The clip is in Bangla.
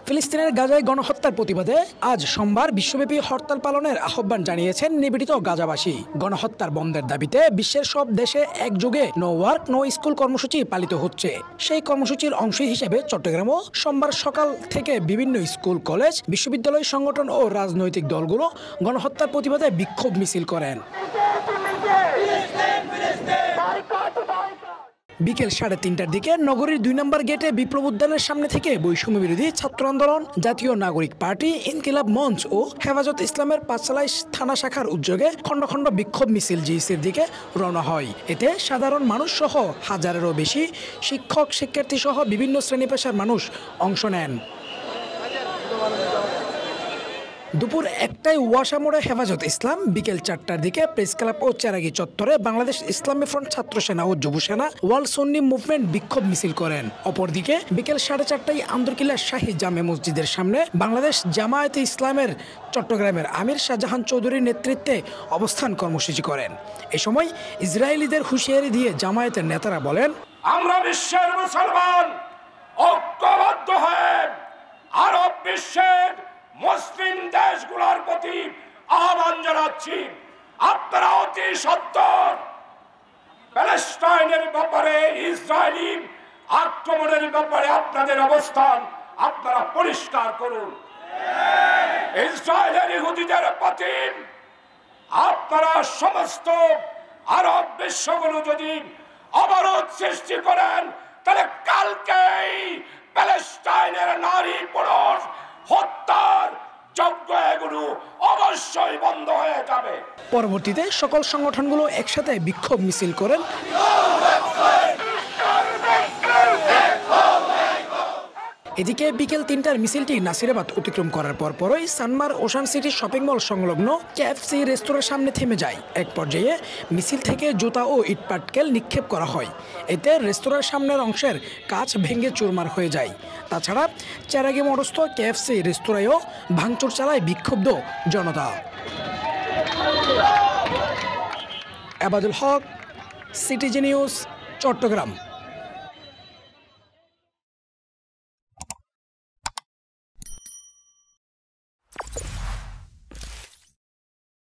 ফিলিস্তিনের গাজায় গণহত্যার প্রতিবাদে আজ সোমবার বিশ্বব্যাপী হরতাল পালনের আহ্বান জানিয়েছেন নিপীড়িত গাজাবাসী। গণহত্যার বন্ধের দাবিতে বিশ্বের সব দেশে একযোগে নো ওয়ার্ক নো স্কুল কর্মসূচি পালিত হচ্ছে। সেই কর্মসূচির অংশ হিসেবে চট্টগ্রামও সোমবার সকাল থেকে বিভিন্ন স্কুল, কলেজ, বিশ্ববিদ্যালয় সংগঠন ও রাজনৈতিক দলগুলো গণহত্যার প্রতিবাদে বিক্ষোভ মিছিল করেন। বিকেল 3:30টার দিকে নগরীর 2 নম্বর গেটে বিপ্লব উদ্যানের সামনে থেকে বৈষম্য বিরোধী ছাত্র আন্দোলন, জাতীয় নাগরিক পার্টি, ইনকিলাব মঞ্চ ও হেফাজত ইসলামের পাঁচলাই থানা শাখার উদ্যোগে খণ্ড খণ্ড বিক্ষোভ মিছিল জিইসির দিকে রওনা হয়। এতে সাধারণ মানুষ সহ হাজারেরও বেশি শিক্ষক, শিক্ষার্থী সহ বিভিন্ন শ্রেণী পেশার মানুষ অংশ নেন। দুপুর 1টায় ওয়াসা মোড়ে হেফাজত ইসলাম, বিকেল 4টার দিকে প্রেস ক্লাব ও চেরাগি চত্বরে বাংলাদেশ ইসলামী ফ্রন্ট, ছাত্র সেনা ও যুব সেনা, ওয়ার্ল্ড সুন্নি মুভমেন্ট বিক্ষোভ মিছিল করেন। অপরদিকে বিকেল 4:30টায় আন্দরকিল্লা শাহী জামে মসজিদের সামনে বাংলাদেশ জামায়াতে ইসলামের চট্টগ্রামের আমির শাহজাহান চৌধুরীর নেতৃত্বে অবস্থান কর্মসূচি করেন। এ সময় ইসরায়েলিদের হুঁশিয়ারি দিয়ে জামায়াতের নেতারা বলেন, আমরা বিশ্বের মুসলমান ঐক্যবদ্ধ হয়ে আরব বিশ্বের মুসলিম দেশগুলোর প্রতি আহ্বান জানাচ্ছি, আপনারা অতি সত্বর প্যালেস্টাইনের ব্যাপারে, ইসরায়েলি আক্রমণের ব্যাপারে আপনাদের অবস্থান আপনারা পরিষ্কার করুন। ইসরায়েলের ইহুদিদের প্রতি আপনারা সমস্ত আরব বিশ্বগুলো যদি অবরোধ সৃষ্টি করেন, তাহলে কালকেই প্যালেস্টাইনের নারী পুরুষ হত্যার যজ্ঞ এগুলো অবশ্যই বন্ধ হয়ে যাবে। পরবর্তীতে সকল সংগঠনগুলো একসাথে বিক্ষোভ মিছিল করেন। এদিকে বিকেল 3টার মিছিলটি নাসিরাবাদ অতিক্রম করার পরই Sanmar ocean city shopping mall সংলগ্ন কেএফসি রেস্তোরাঁর সামনে থেমে যায়। এক পর্যায়ে মিছিল থেকে জুতা ও ইটপাটকেল নিক্ষেপ করা হয়। এতে রেস্তোরাঁর সামনের অংশের কাঁচ ভেঙে চুরমার হয়ে যায়। তাছাড়া চেরাগি মোড়স্থ কেএফসি রেস্তোরাঁয়ও ভাঙচুর চালায় বিক্ষুব্ধ জনতা। আবাদুল হক, সিটিজি নিউজ, চট্টগ্রাম।